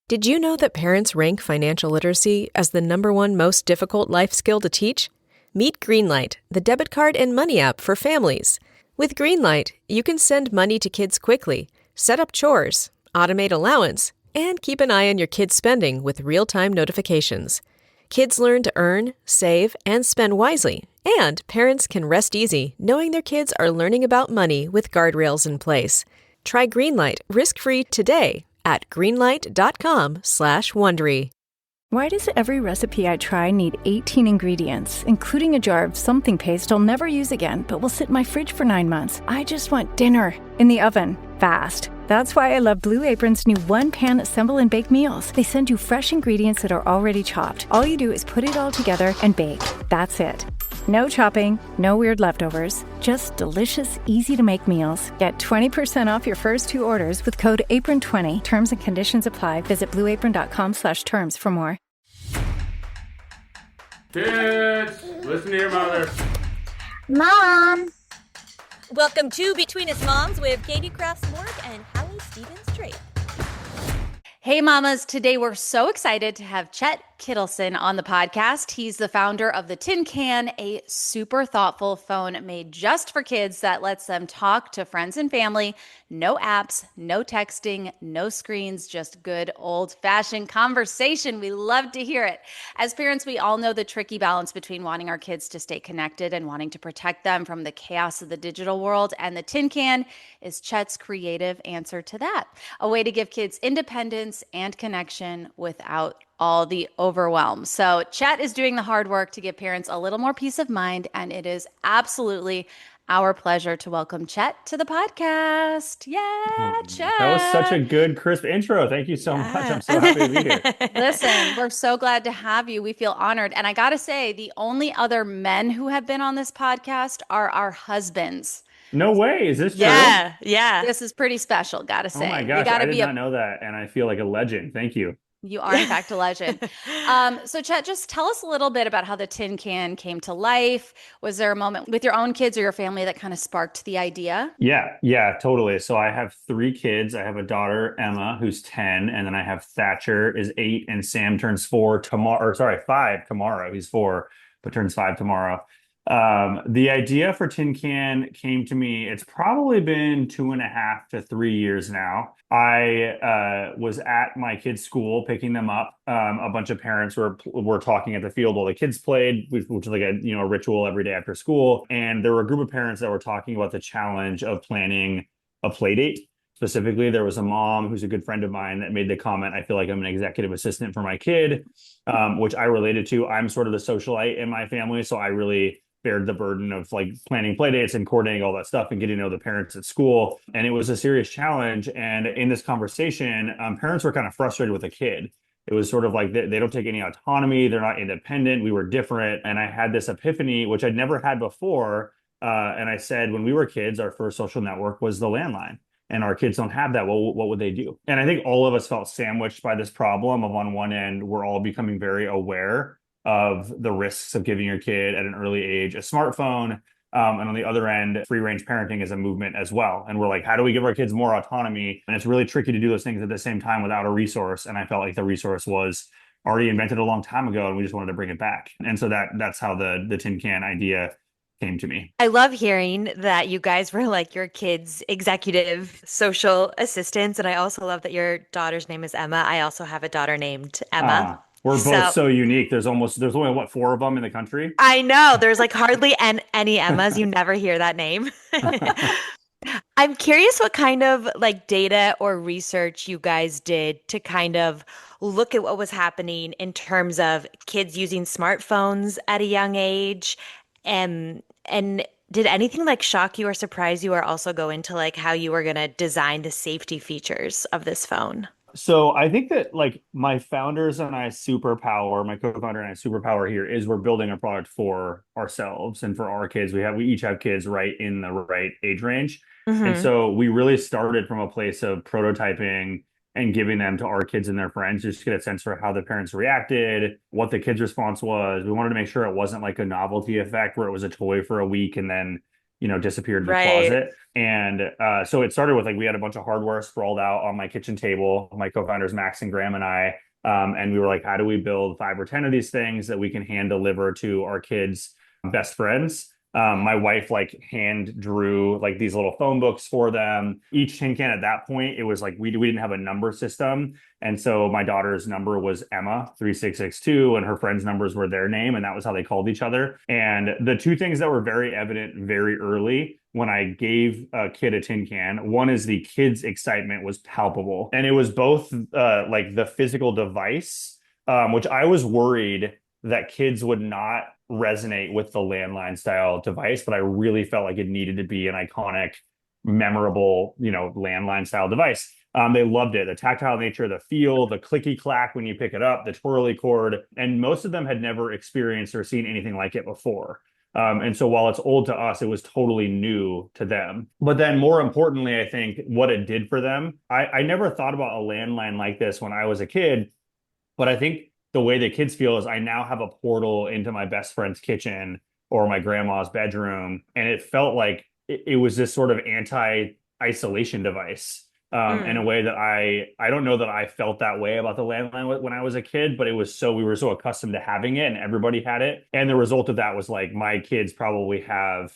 Did you know that parents rank financial literacy as the #1 most difficult life skill to teach? Meet Greenlight, the debit card and money app for families. With Greenlight, you can send money to kids quickly, set up chores, automate allowance, and keep an eye on your kids' spending with real-time notifications. Kids learn to earn, save, and spend wisely, and parents can rest easy knowing their kids are learning about money with guardrails in place. Try Greenlight risk-free today at greenlight.com/Wondery. Why does every recipe I try need 18 ingredients, including a jar of something paste I'll never use again, but will sit in my fridge for 9 months? I just want dinner in the oven, fast. That's why I love Blue Apron's new one-pan assemble and bake meals. They send you fresh ingredients that are already chopped. All you do is put it all together and bake. That's it. No chopping, no weird leftovers, just delicious, easy-to-make meals. Get 20% off your first 2 orders with code APRON20. Terms and conditions apply. Visit blueapron.com/terms for more. Kids, listen to your mother. Mom! Welcome to Between Us Moms with Katie Crafts-Morg and Hallie Stevens-Drake. Hey mamas, today we're so excited to have Chet Kittleson on the podcast. He's the founder of the Tin Can, a super thoughtful phone made just for kids that lets them talk to friends and family. No apps, no texting, no screens, just good old-fashioned conversation. We love to hear it. As parents, we all know the tricky balance between wanting our kids to stay connected and wanting to protect them from the chaos of the digital world. And the Tin Can is Chet's creative answer to that. A way to give kids independence and connection without all the overwhelm. So Chet is doing the hard work to give parents a little more peace of mind, and it is absolutely our pleasure to welcome Chet to the podcast. Yeah, Chet. That was such a good, crisp intro. Thank you so much. I'm so happy to be here. Listen, we're so glad to have you. We feel honored. And I got to say, the only other men who have been on this podcast are our husbands. No way. Is this true? Yeah. This is pretty special, gotta say. Oh my gosh, I did not know that. And I feel like a legend. Thank you. You are, in fact, a legend. So, Chet, just tell us a little bit about how the Tin Can came to life. Was there a moment with your own kids or your family that kind of sparked the idea? Yeah, totally. So I have 3 kids. I have a daughter, Emma, who's 10, and then I have Thatcher is 8, and Sam turns 5 tomorrow. He's 4, but turns 5 tomorrow. The idea for Tin Can came to me, it's probably been 2.5 to 3 years now. I was at my kids' school picking them up. A bunch of parents were talking at the field while the kids played, which is like a ritual every day after school. And there were a group of parents that were talking about the challenge of planning a play date. Specifically, there was a mom who's a good friend of mine that made the comment, I feel like I'm an executive assistant for my kid, which I related to. I'm sort of the socialite in my family, so I really bared the burden of like planning play dates and coordinating all that stuff and getting to know the parents at school. And it was a serious challenge. And in this conversation, parents were kind of frustrated with the kid. It was sort of like they don't take any autonomy. They're not independent. We were different. And I had this epiphany, which I'd never had before. And I said, when we were kids, our first social network was the landline. And our kids don't have that. Well, what would they do? And I think all of us felt sandwiched by this problem of, on one end, we're all becoming very aware of the risks of giving your kid at an early age a smartphone. And on the other end, free range parenting is a movement as well. And we're like, how do we give our kids more autonomy? And it's really tricky to do those things at the same time without a resource. And I felt like the resource was already invented a long time ago, and we just wanted to bring it back. And so that's how the Tin Can idea came to me. I love hearing that you guys were like your kids' executive social assistants. And I also love that your daughter's name is Emma. I also have a daughter named Emma. We're both so unique. There's only, 4 of them in the country? I know. There's like hardly any Emmas. You never hear that name. I'm curious what kind of like data or research you guys did to kind of look at what was happening in terms of kids using smartphones at a young age. And did anything like shock you or surprise you, or also go into like how you were going to design the safety features of this phone? So I think that like my co-founder and I superpower here is we're building a product for ourselves and for our kids. We each have kids right in the right age range. And so we really started from a place of prototyping and giving them to our kids and their friends, just to get a sense for how the parents reacted, what the kids' response was. We wanted to make sure it wasn't like a novelty effect where it was a toy for a week and then disappeared in the Right. closet. And so it started with like we had a bunch of hardware sprawled out on my kitchen table, my co-founders Max and Graham and I. And we were like, how do we build 5 or 10 of these things that we can hand deliver to our kids' best friends? My wife like hand drew like these little phone books for them. Each tin can at that point, it was like we didn't have a number system. And so my daughter's number was Emma 3662, and her friends' numbers were their name, and that was how they called each other. And the two things that were very evident very early when I gave a kid a tin can, one is the kid's excitement was palpable, and it was both like the physical device, which I was worried that kids would not resonate with the landline style device, but I really felt like it needed to be an iconic, memorable, landline style device. They loved it. The tactile nature, the feel, the clicky clack when you pick it up, the twirly cord, and most of them had never experienced or seen anything like it before. And so while it's old to us, it was totally new to them. But then more importantly, I think what it did for them, I never thought about a landline like this when I was a kid, but I think the way the kids feel is I now have a portal into my best friend's kitchen or my grandma's bedroom. And it felt like it was this sort of anti-isolation device. In a way that I don't know that I felt that way about the landline when I was a kid, but we were so accustomed to having it and everybody had it. And the result of that was like my kids probably have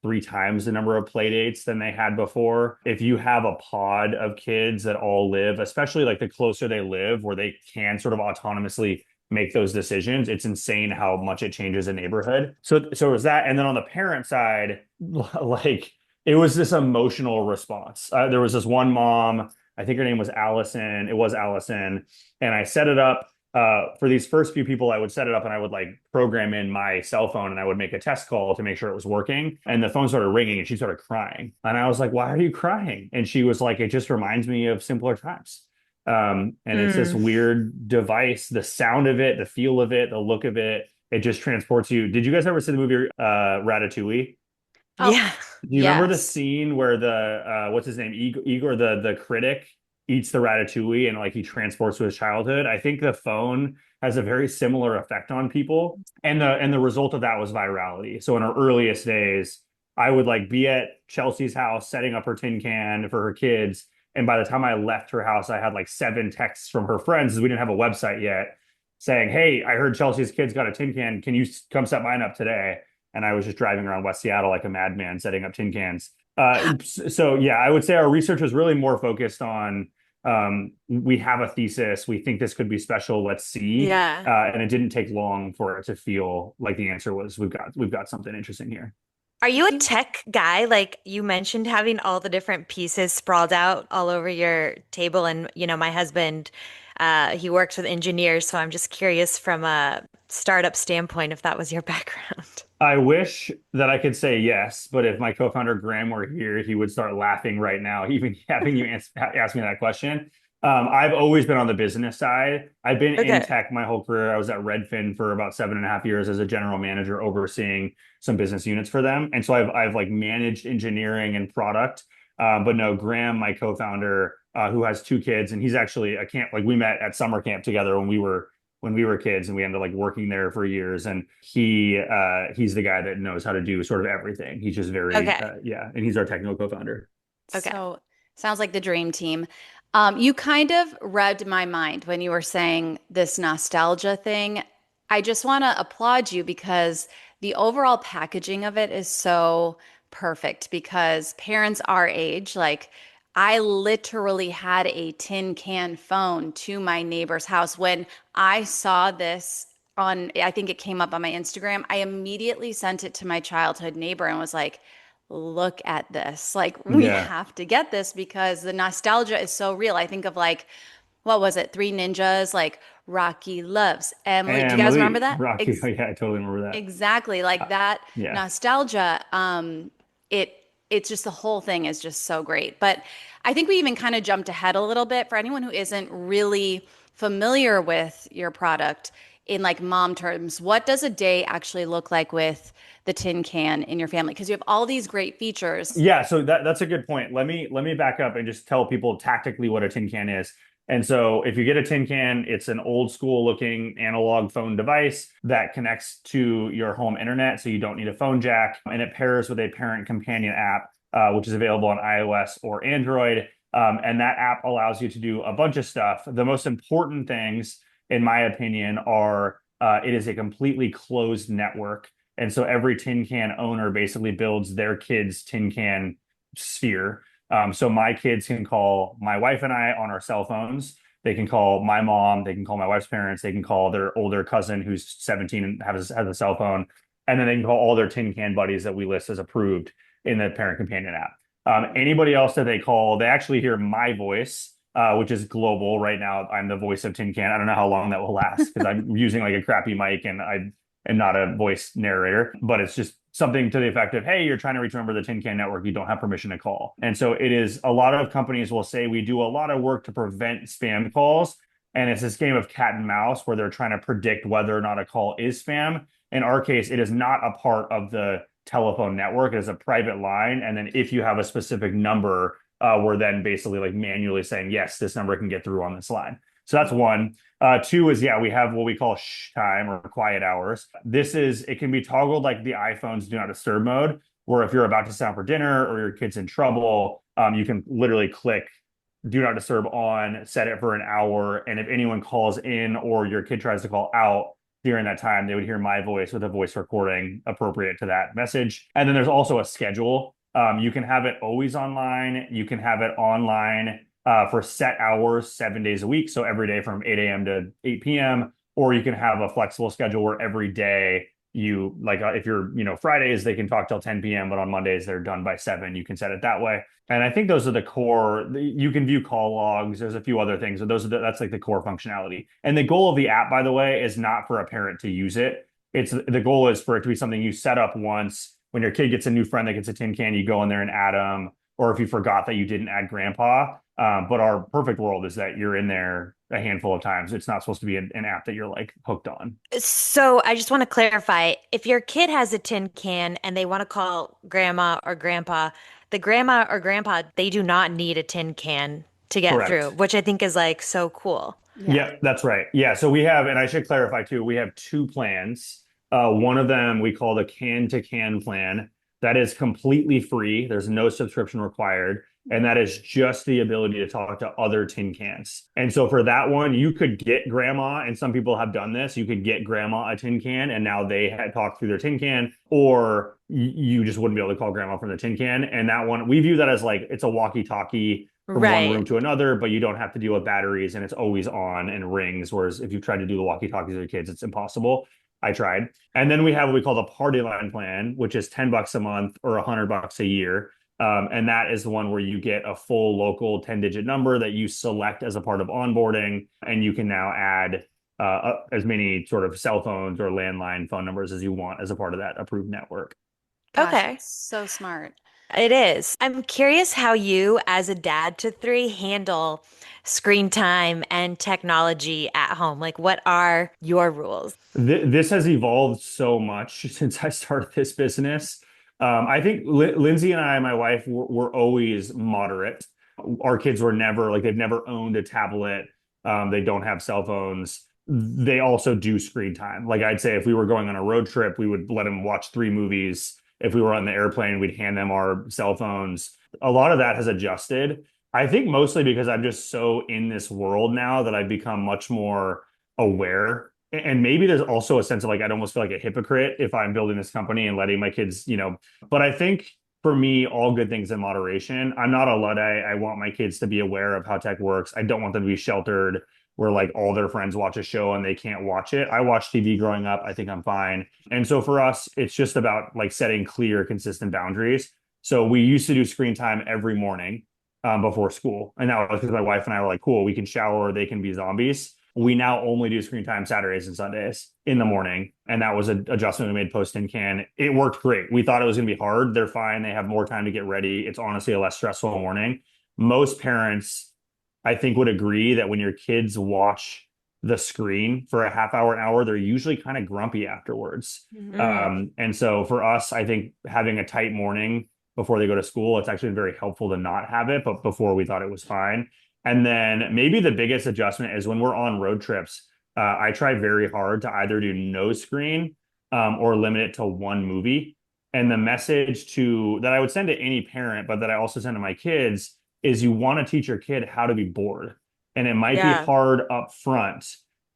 3 times the number of play dates than they had before. If you have a pod of kids that all live, especially like the closer they live, where they can sort of autonomously make those decisions, it's insane how much it changes a neighborhood. So it was that. And then on the parent side, like it was this emotional response. There was this one mom, I think her name was Allison. It was Allison. And I set it up for these first few people. I would set it up and I would like program in my cell phone and I would make a test call to make sure it was working. And the phone started ringing and she started crying. And I was like, why are you crying? And she was like, it just reminds me of simpler times. And it's this weird device, the sound of it, the feel of it, the look of it, it just transports you. Did you guys ever see the movie Ratatouille? Oh, Yeah. Do you remember the yes. scene where the what's his name, Igor, the critic, eats the ratatouille and like he transports to his childhood? I think the phone has a very similar effect on people, and the result of that was virality. So in our earliest days, I would like be at Chelsea's house setting up her tin can for her kids, and by the time I left her house, I had like 7 texts from her friends because we didn't have a website yet, saying, "Hey, I heard Chelsea's kids got a tin can. Can you come set mine up today?" And I was just driving around West Seattle like a madman setting up tin cans. So yeah, I would say our research was really more focused on we have a thesis, we think this could be special, let's see. Yeah. And it didn't take long for it to feel like the answer was we've got something interesting here. Are you a tech guy? Like you mentioned having all the different pieces sprawled out all over your table. And, my husband, he works with engineers. So I'm just curious from a startup standpoint if that was your background. I wish that I could say yes, but if my co-founder Graham were here, he would start laughing right now, even having you ask me that question. I've always been on the business side. I've been in Okay. tech my whole career. I was at Redfin for about 7.5 years as a general manager, overseeing some business units for them. And so I've like managed engineering and product. But no, Graham, my co-founder, who has 2 kids, and he's actually a camp. Like we met at summer camp together when we were kids, and we ended up like working there for years. And he's the guy that knows how to do sort of everything. He's just very Okay. yeah, and he's our technical co-founder. Okay. So sounds like the dream team. You kind of read my mind when you were saying this nostalgia thing. I just want to applaud you because the overall packaging of it is so perfect because parents our age, like I literally had a tin can phone to my neighbor's house. When I saw this on, I think it came up on my Instagram, I immediately sent it to my childhood neighbor and was like, look at this. Like, we Yeah. have to get this because the nostalgia is so real. I think of like, what was it? Three Ninjas, like Rocky loves Emily. Do you guys remember Emily, that? Rocky. Oh, yeah, I totally remember that. Exactly. Like that Yeah. nostalgia. It's just the whole thing is just so great. But I think we even kind of jumped ahead a little bit for anyone who isn't really familiar with your product in like mom terms. What does a day actually look like with the tin can in your family? Because you have all these great features. Yeah, so that's a good point. Let me back up and just tell people tactically what a tin can is. And so if you get a tin can, it's an old school looking analog phone device that connects to your home internet. So you don't need a phone jack, and it pairs with a parent companion app, which is available on iOS or Android. And that app allows you to do a bunch of stuff. The most important things, in my opinion, are it is a completely closed network. And so every tin can owner basically builds their kids' tin can sphere. So my kids can call my wife and I on our cell phones. They can call my mom. They can call my wife's parents. They can call their older cousin who's 17 and has a cell phone. And then they can call all their tin can buddies that we list as approved in the parent companion app. Anybody else that they call, they actually hear my voice, which is global right now. I'm the voice of Tin Can. I don't know how long that will last because I'm using like a crappy mic and I am not a voice narrator, but it's just something to the effect of, hey, you're trying to reach a member of the Tin Can network, you don't have permission to call. And so it is, a lot of companies will say we do a lot of work to prevent spam calls. And it's this game of cat and mouse where they're trying to predict whether or not a call is spam. In our case, it is not a part of the telephone network. It is a private line. And then if you have a specific number, we're then basically like manually saying, yes, this number can get through on this line. So that's one. Two is, yeah, we have what we call shh time or quiet hours. It can be toggled like the iPhone's do not disturb mode, where if you're about to sit down for dinner or your kid's in trouble, you can literally click do not disturb on, set it for an hour. And if anyone calls in or your kid tries to call out during that time, they would hear my voice with a voice recording appropriate to that message. And then there's also a schedule. You can have it always online. You can have it online for set hours, 7 days a week. So every day from 8 a.m. to 8 p.m. Or you can have a flexible schedule where every day you like, if you're, Fridays, they can talk till 10 p.m., but on Mondays, they're done by 7. You can set it that way. And I think those are the core. You can view call logs. There's a few other things. So that's like the core functionality. And the goal of the app, by the way, is not for a parent to use it. The goal is for it to be something you set up once. When your kid gets a new friend that gets a tin can, you go in there and add them. Or if you forgot that you didn't add grandpa. But our perfect world is that you're in there a handful of times. It's not supposed to be an app that you're like hooked on. So I just want to clarify, if your kid has a tin can and they want to call grandma or grandpa, the grandma or grandpa, they do not need a tin can to get Correct. through, which I think is like so cool. Yeah, that's right. Yeah. So we have, and I should clarify too, we have 2 plans. One of them we call the can to can plan. That is completely free. There's no subscription required. And that is just the ability to talk to other tin cans. And so for that one, you could get grandma, and some people have done this. You could get grandma a tin can, and now they had talked through their tin can, or you just wouldn't be able to call grandma from the tin can. And that one, we view that as like it's a walkie-talkie from one room to another, but you don't have to deal with batteries, and it's always on and rings. Whereas if you try to do the walkie-talkies with your kids, it's impossible. I tried. And then we have what we call the party line plan, which is $10 a month or $100 a year. And that is the one where you get a full local 10-digit number that you select as a part of onboarding. And you can now add as many sort of cell phones or landline phone numbers as you want as a part of that approved network. Gosh, Okay. so smart. It is. I'm curious how you, as a dad to 3, handle screen time and technology at home. Like, what are your rules? This has evolved so much since I started this business. I think Lindsay and I, my wife, were always moderate. Our kids were never like they've never owned a tablet. They don't have cell phones. They also do screen time. Like I'd say if we were going on a road trip, we would let them watch 3 movies. If we were on the airplane, we'd hand them our cell phones. A lot of that has adjusted. I think mostly because I'm just so in this world now that I've become much more aware. And maybe there's also a sense of like, I'd almost feel like a hypocrite if I'm building this company and letting my kids, but I think for me, all good things in moderation. I'm not a Luddite. I want my kids to be aware of how tech works. I don't want them to be sheltered where like all their friends watch a show and they can't watch it. I watched TV growing up. I think I'm fine. And so for us, it's just about like setting clear, consistent boundaries. So we used to do screen time every morning before school. And that was because my wife and I were like, cool, we can shower, they can be zombies. We now only do screen time Saturdays and Sundays in the morning. And that was an adjustment we made post Tin Can. It worked great. We thought it was going to be hard. They're fine. They have more time to get ready. It's honestly a less stressful morning. Most parents, I think, would agree that when your kids watch the screen for a half hour, an hour, they're usually kind of grumpy afterwards. And so for us, I think having a tight morning before they go to school, it's actually very helpful to not have it. But before we thought it was fine. And then maybe the biggest adjustment is when we're on road trips, I try very hard to either do no screen or limit it to one movie. And the message to that I would send to any parent, but that I also send to my kids is you want to teach your kid how to be bored. And it might be Yeah. hard up front,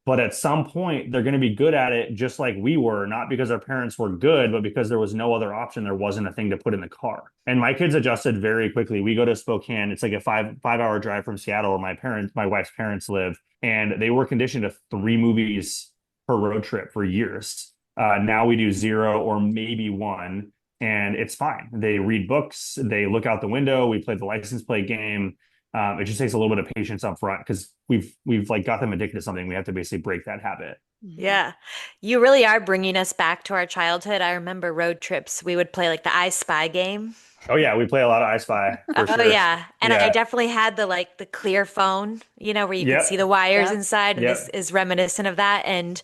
but at some point they're going to be good at it just like we were, not because our parents were good, but because there was no other option. There wasn't a thing to put in the car. And my kids adjusted very quickly. We go to Spokane. It's like a five hour drive from Seattle where my wife's parents live. And they were conditioned to 3 movies per road trip for years. Now we do zero or maybe one, and it's fine. They read books, they look out the window, we play the license plate game. It just takes a little bit of patience up front because we've like got them addicted to something. We have to basically break that habit. Yeah. You really are bringing us back to our childhood. I remember road trips. We would play like the I Spy game. Oh yeah, we play a lot of I Spy for Oh sure. yeah. And I Yeah. definitely had the clear phone, where you could see Yep. the wires Yep. inside, and this Yep. is reminiscent of that. And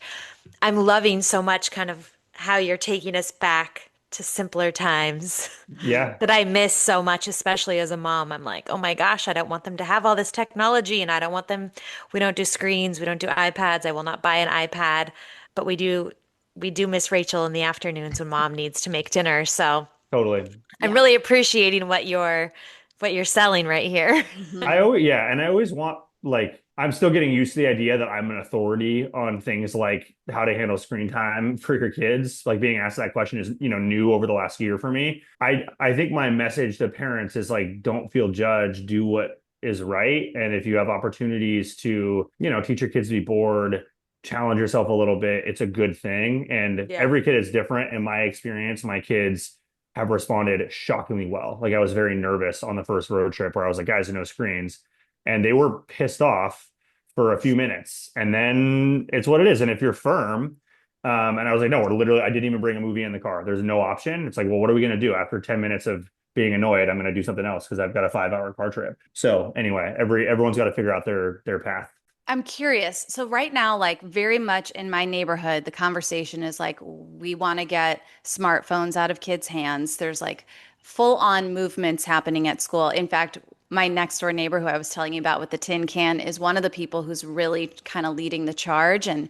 I'm loving so much kind of how you're taking us back to simpler times Yeah. that I miss so much, especially as a mom. I'm like, oh my gosh, I don't want them to have all this technology, and I don't want them, we don't do screens, we don't do iPads. I will not buy an iPad, but we do miss Rachel in the afternoons when mom needs to make dinner. So Totally. I'm Yeah. really appreciating what you're selling right here. I always, yeah, and I always want like I'm still getting used to the idea that I'm an authority on things like how to handle screen time for your kids. Like being asked that question is, new over the last year for me. I think my message to parents is like, don't feel judged, do what is right. And if you have opportunities to, teach your kids to be bored, challenge yourself a little bit, it's a good thing. And Yeah. every kid is different. In my experience, my kids have responded shockingly well. Like I was very nervous on the first road trip where I was like, guys, no screens. And they were pissed off for a few minutes. And then it's what it is. And if you're firm, and I was like, no, I didn't even bring a movie in the car. There's no option. It's like, well, what are we going to do after 10 minutes of being annoyed? I'm going to do something else because I've got a 5 hour car trip. So anyway, everyone's got to figure out their path. I'm curious. So right now, like very much in my neighborhood, the conversation is like we want to get smartphones out of kids' hands. There's like full on movements happening at school. In fact, my next door neighbor who I was telling you about with the tin can is one of the people who's really kind of leading the charge and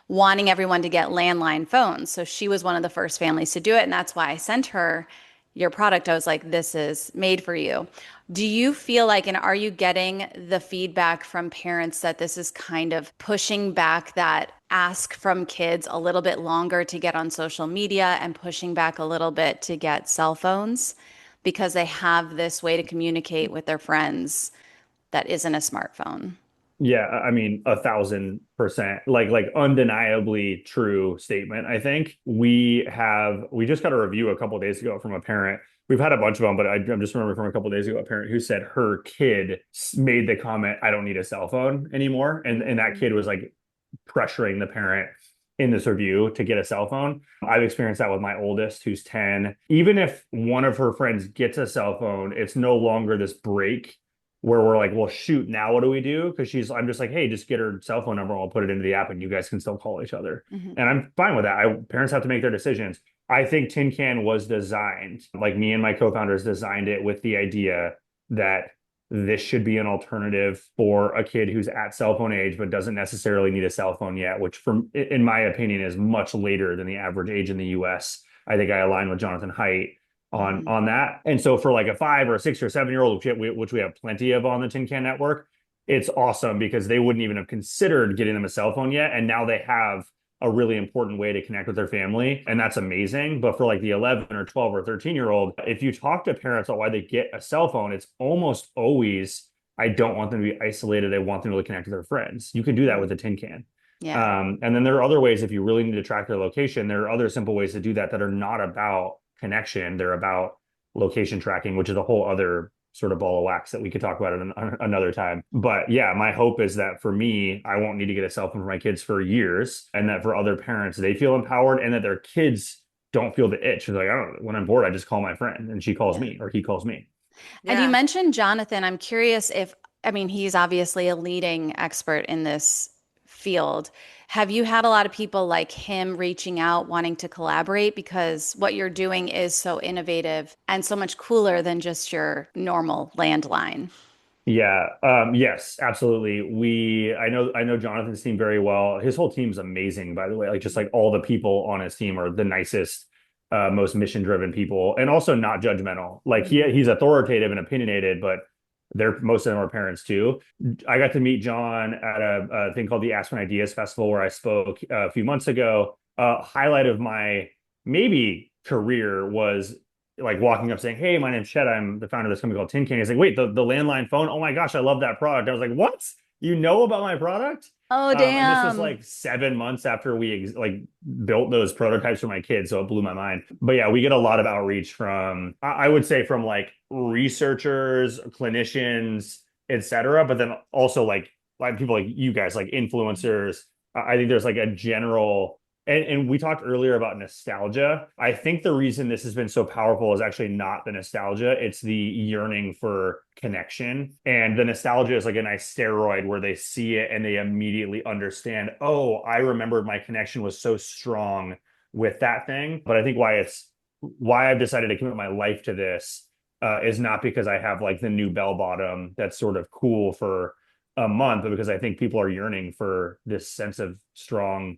wanting everyone to get landline phones. So she was one of the first families to do it. And that's why I sent her your product. I was like, this is made for you. Do you feel like, and are you getting the feedback from parents that this is kind of pushing back that ask from kids a little bit longer to get on social media and pushing back a little bit to get cell phones because they have this way to communicate with their friends that isn't a smartphone? Yeah, I mean, 1,000%, like undeniably true statement. I think we just got a review a couple of days ago from a parent. We've had a bunch of them, but I'm just remembering from a couple of days ago, a parent who said her kid made the comment, "I don't need a cell phone anymore," and that kid was like pressuring the parent in this review to get a cell phone. I've experienced that with my oldest, who's 10. Even if one of her friends gets a cell phone, it's no longer this break where we're like, well, shoot, now what do we do? Because I'm just like, hey, just get her cell phone number. I'll put it into the app and you guys can still call each other. Mm-hmm. And I'm fine with that. Parents have to make their decisions. I think Tin Can was designed, like me and my co-founders designed it with the idea that this should be an alternative for a kid who's at cell phone age, but doesn't necessarily need a cell phone yet, which in my opinion is much later than the average age in the US. I think I align with Jonathan Haidt on that. And so for like a 5 or a 6 or 7 year old, which we have plenty of on the Tin Can network, it's awesome because they wouldn't even have considered getting them a cell phone yet. And now they have a really important way to connect with their family. And that's amazing. But for like the 11 or 12 or 13-year-old, if you talk to parents about why they get a cell phone, it's almost always, I don't want them to be isolated. I want them to connect with their friends. You can do that with a Tin Can. Yeah. And then there are other ways, if you really need to track their location, there are other simple ways to do that are not about connection. They're about location tracking, which is a whole other sort of ball of wax that we could talk about another time. But yeah, my hope is that for me, I won't need to get a cell phone for my kids for years, and that for other parents, they feel empowered and that their kids don't feel the itch. It's like, I don't know, when I'm bored, I just call my friend and she calls me or he calls me. And you Yeah. mentioned Jonathan. I'm curious I mean, he's obviously a leading expert in this field. Have you had a lot of people like him reaching out, wanting to collaborate? Because what you're doing is so innovative and so much cooler than just your normal landline. Yeah. Yes, absolutely. I know Jonathan's team very well. His whole team's amazing, by the way. Like just like all the people on his team are the nicest, most mission-driven people, and also not judgmental. Like he's authoritative and opinionated, but they're most of them are parents too. I got to meet John at a thing called the Aspen Ideas Festival where I spoke a few months ago. Highlight of my maybe career was like walking up saying, "Hey, my name's Chet. I'm the founder of this company called Tin Can." He's like, "Wait, the landline phone? Oh my gosh, I love that product." I was like, "What? You know about my product?" Oh, And this was damn. like 7 months after we like built those prototypes for my kids, so it blew my mind. But yeah, we get a lot of outreach from I would say from like researchers, clinicians, etc. But then also like people like you guys, like influencers. I think there's like a general and we talked earlier about nostalgia. I think the reason this has been so powerful is actually not the nostalgia, it's the yearning for connection. And the nostalgia is like a nice steroid where they see it and they immediately understand, oh, I remembered my connection was so strong with that thing. But I think why I've decided to commit my life to this is not because I have like the new bell bottom that's sort of cool for a month, but because I think people are yearning for this sense of strong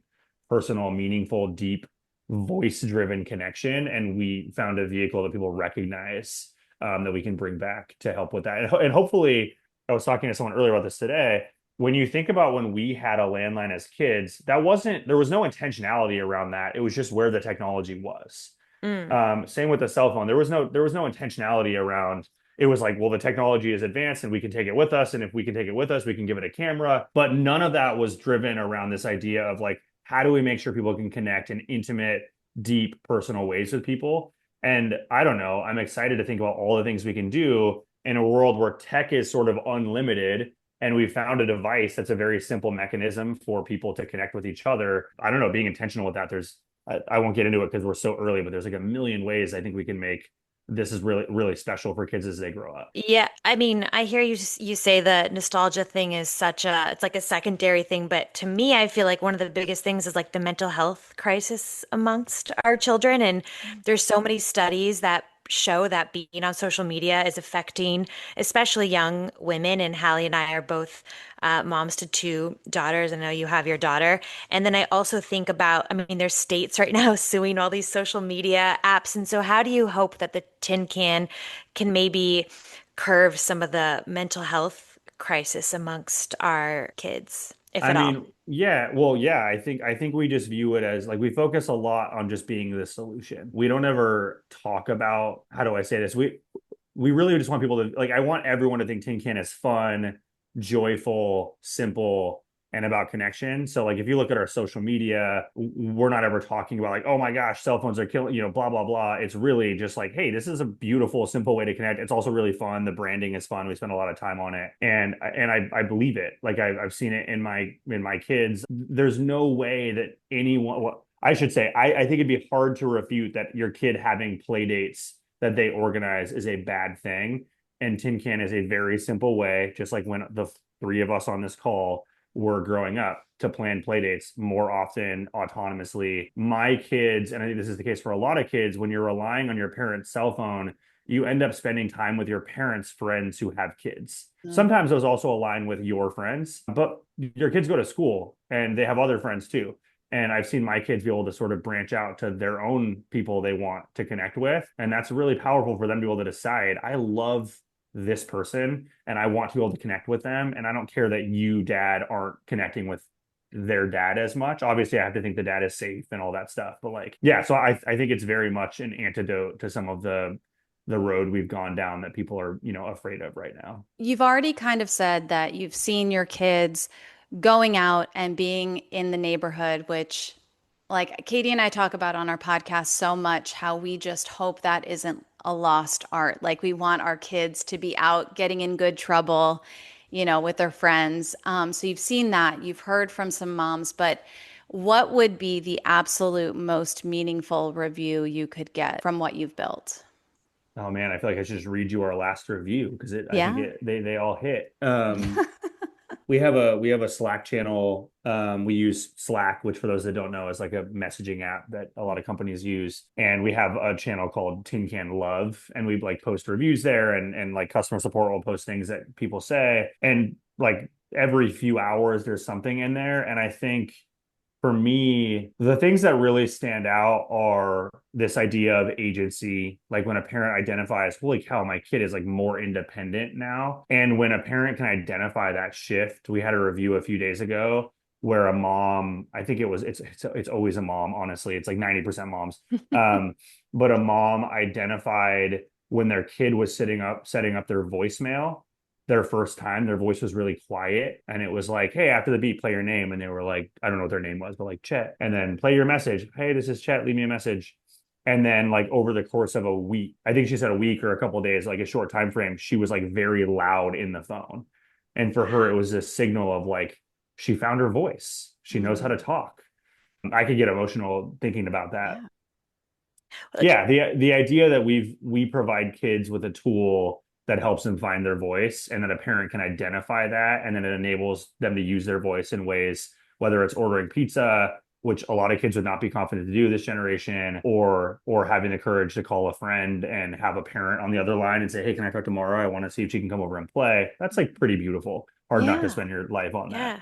personal, meaningful, deep, voice-driven connection, and we found a vehicle that people recognize that we can bring back to help with that. And hopefully, I was talking to someone earlier about this today. When you think about when we had a landline as kids, there was no intentionality around that. It was just where the technology was. Mm. Same with the cell phone. There was no intentionality around. It was like, well, the technology is advanced and we can take it with us. And if we can take it with us, we can give it a camera. But none of that was driven around this idea of like, how do we make sure people can connect in intimate, deep, personal ways with people? And I don't know, I'm excited to think about all the things we can do in a world where tech is sort of unlimited. And we found a device that's a very simple mechanism for people to connect with each other. I don't know, being intentional with that, I won't get into it because we're so early, but there's like a million ways I think we can make this is really, really special for kids as they grow up. Yeah, I mean, I hear you say the nostalgia thing is such a it's like a secondary thing, but to me, I feel like one of the biggest things is like the mental health crisis amongst our children, and there's so many studies that show that being on social media is affecting especially young women, and Hallie and I are both moms to two daughters. I know you have your daughter. And then I also think about, I mean, there's states right now suing all these social media apps. And so how do you hope that the tin can maybe curve some of the mental health crisis amongst our kids, if I at all? mean, yeah, well, yeah, I think we just view it as like we focus a lot on just being the solution. We don't ever talk about how do I say this? We really just want people to like I want everyone to think Tin Can is fun, joyful, simple, and about connection. So like if you look at our social media, we're not ever talking about like, oh my gosh, cell phones are killing, blah blah blah. It's really just like, hey, this is a beautiful, simple way to connect. It's also really fun. The branding is fun. We spend a lot of time on it. And I believe it. Like I've seen it in my kids. There's no way that anyone well, I should say, I think it'd be hard to refute that your kid having play dates that they organize is a bad thing. And Tin Can is a very simple way, just like when the three of us on this call were growing up, to plan play dates more often autonomously. My kids, and I think this is the case for a lot of kids, when you're relying on your parents' cell phone, you end up spending time with your parents' friends who have kids. Sometimes those also align with your friends, but your kids go to school and they have other friends too. And I've seen my kids be able to sort of branch out to their own people they want to connect with. And that's really powerful for them to be able to decide, I love this person and I want to be able to connect with them. And I don't care that you, dad, aren't connecting with their dad as much. Obviously, I have to think the dad is safe and all that stuff. But like, yeah, so I think it's very much an antidote to some of the road we've gone down that people are, afraid of right now. You've already kind of said that you've seen your kids going out and being in the neighborhood, which, like Katie and I talk about on our podcast so much, how we just hope that isn't a lost art. Like we want our kids to be out getting in good trouble, with their friends. So you've seen that, you've heard from some moms, but what would be the absolute most meaningful review you could get from what you've built? Oh man, I feel like I should just read you our last review because I think Yeah. they all hit. we have a Slack channel. We use Slack, which for those that don't know is like a messaging app that a lot of companies use. And we have a channel called Tin Can Love, and we like post reviews there, and like customer support will post things that people say. And like every few hours there's something in there. And I think for me, the things that really stand out are this idea of agency. Like when a parent identifies, holy cow, my kid is like more independent now. And when a parent can identify that shift, we had a review a few days ago where a mom, I think it's always a mom, honestly. It's like 90% moms. But a mom identified when their kid was setting up their voicemail their first time, their voice was really quiet. And it was like, hey, after the beep, play your name. And they were like, I don't know what their name was, but like Chet. And then play your message. Hey, this is Chet. Leave me a message. And then like over the course of a week, I think she said a week or a couple of days, like a short time frame, she was like very loud in the phone. And for her, it was a signal of like, she found her voice. She knows how to talk. I could get emotional thinking about that. Yeah, the idea that we provide kids with a tool that helps them find their voice, and that a parent can identify that, and then it enables them to use their voice in ways, whether it's ordering pizza, which a lot of kids would not be confident to do this generation, or having the courage to call a friend and have a parent on the other line and say, hey, can I talk tomorrow? I want to see if she can come over and play. That's like pretty beautiful. Hard not to spend your life on that.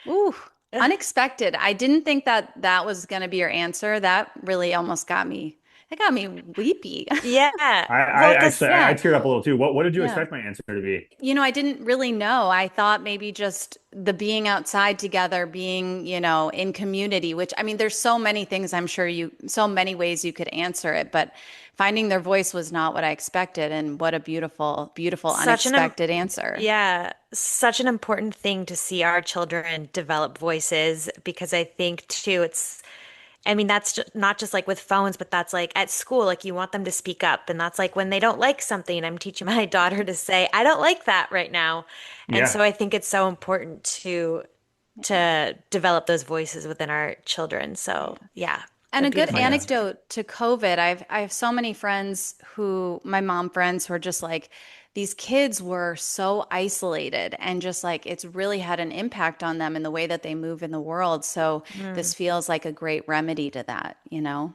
Ooh, unexpected. I didn't think that that was going to be your answer. That really almost got me. It got me weepy. Yeah. I actually I teared up a little too. What did you Yeah. expect my answer to be? I didn't really know. I thought maybe just the being outside together, being, in community, which I mean, there's so many things I'm sure so many ways you could answer it, but finding their voice was not what I expected. And what a beautiful, beautiful, unexpected answer. Yeah, such an important thing to see our children develop voices, because I think too, I mean, that's not just like with phones, but that's like at school, like you want them to speak up. And that's like when they don't like something, I'm teaching my daughter to say, I don't like that right now. And Yeah. so I think it's so important to develop those voices within our children. So yeah. And a good beautiful answer. anecdote to COVID, I have so many friends my mom friends who are just like, these kids were so isolated, and just like it's really had an impact on them in the way that they move in the world. So this feels like a great remedy to that, I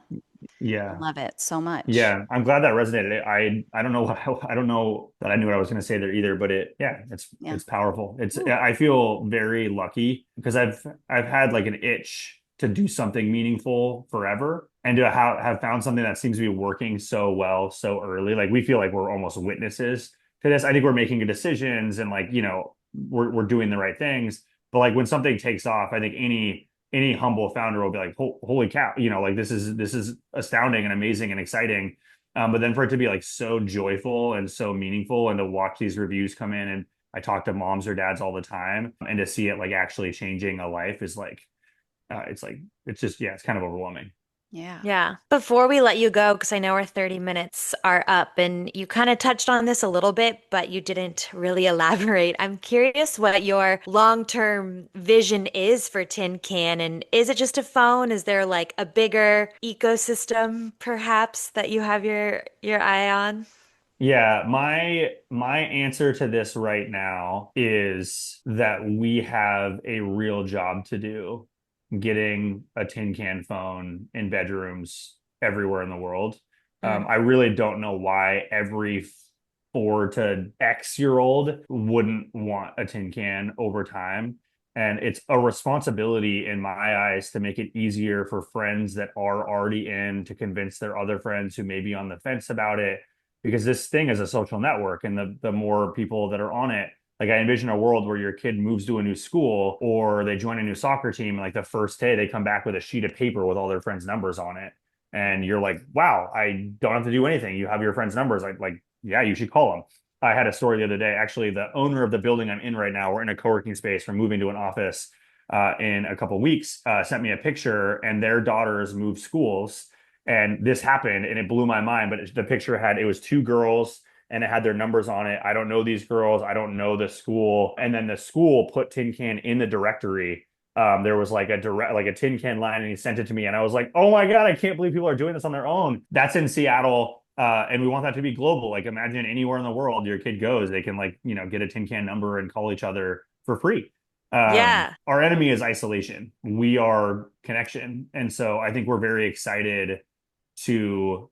Yeah. love it so much. Yeah, I'm glad that resonated. I don't know I don't know that I knew what I was going to say there either, but Yeah. it's powerful. Ooh. I feel very lucky because I've had like an itch to do something meaningful forever, and to have found something that seems to be working so well so early. Like we feel like we're almost witnesses to this. I think we're making decisions, and like, we're doing the right things. But like when something takes off, I think any humble founder will be like, holy cow, like this is astounding and amazing and exciting. But then for it to be like so joyful and so meaningful, and to watch these reviews come in, and I talk to moms or dads all the time, and to see it like actually changing a life is like, it's just, yeah, it's kind of overwhelming. Yeah. Yeah. Before we let you go, because I know our 30 minutes are up, and you kind of touched on this a little bit, but you didn't really elaborate. I'm curious what your long-term vision is for Tin Can. And is it just a phone? Is there like a bigger ecosystem perhaps that you have your eye on? Yeah, my answer to this right now is that we have a real job to do getting a tin can phone in bedrooms everywhere in the world. Mm. I really don't know why every 4 to X-year-old wouldn't want a tin can over time. And it's a responsibility in my eyes to make it easier for friends that are already in to convince their other friends who may be on the fence about it, because this thing is a social network, and the more people that are on it, like I envision a world where your kid moves to a new school, or they join a new soccer team, and like the first day they come back with a sheet of paper with all their friends' numbers on it. And you're like, wow, I don't have to do anything. You have your friends' numbers. Like, yeah, you should call them. I had a story the other day. Actually, the owner of the building I'm in right now, we're in a co-working space. We're moving to an office in a couple of weeks, sent me a picture, and their daughters moved schools. And this happened, and it blew my mind. But the picture it was 2 girls, and it had their numbers on it. I don't know these girls. I don't know the school. And then the school put Tin Can in the directory. There was like a Tin Can line, and he sent it to me. And I was like, oh my God, I can't believe people are doing this on their own. That's in Seattle. And we want that to be global. Like imagine anywhere in the world your kid goes, they can like, get a Tin Can number and call each other for free. Our enemy is isolation. We are connection. And so I think we're very excited to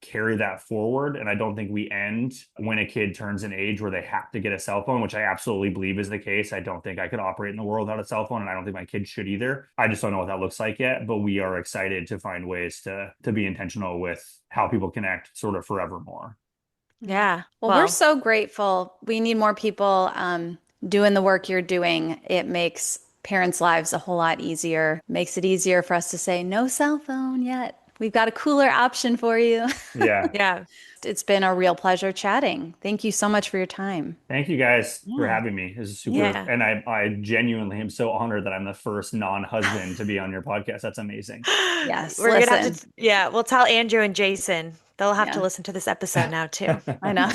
carry that forward. And I don't think we end when a kid turns an age where they have to get a cell phone, which I absolutely believe is the case. I don't think I could operate in the world without a cell phone, and I don't think my kids should either. I just don't know what that looks like yet, but we are excited to find ways to be intentional with how people connect sort of forevermore. Yeah. Well, we're so grateful. We need more people doing the work you're doing. It makes parents' lives a whole lot easier, makes it easier for us to say no cell phone yet. We've got a cooler option for you. Yeah. It's been a real pleasure chatting. Thank you so much for your time. Thank you guys for having me. This is super. Yeah. And I genuinely am so honored that I'm the first non-husband to be on your podcast. That's amazing. Yes. We're going to have to, we'll tell Andrew and Jason. They'll have to listen to this episode now too. I know.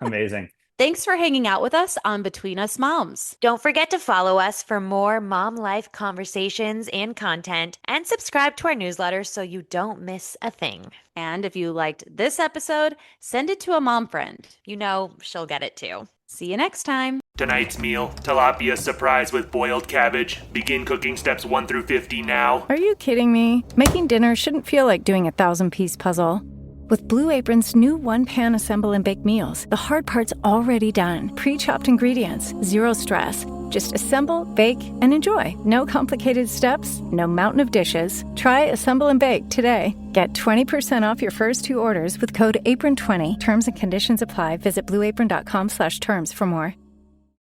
Amazing. Thanks for hanging out with us on Between Us Moms. Don't forget to follow us for more mom life conversations and content, and subscribe to our newsletter so you don't miss a thing. And if you liked this episode, send it to a mom friend. You know she'll get it too. See you next time. Tonight's meal, tilapia surprise with boiled cabbage. Begin cooking steps 1 through 50 now. Are you kidding me? Making dinner shouldn't feel like doing a 1,000-piece puzzle. With Blue Apron's new one-pan assemble and bake meals, the hard part's already done. Pre-chopped ingredients, zero stress. Just assemble, bake, and enjoy. No complicated steps, no mountain of dishes. Try Assemble and Bake today. Get 20% off your first 2 orders with code APRON20. Terms and conditions apply. Visit blueapron.com/terms for more.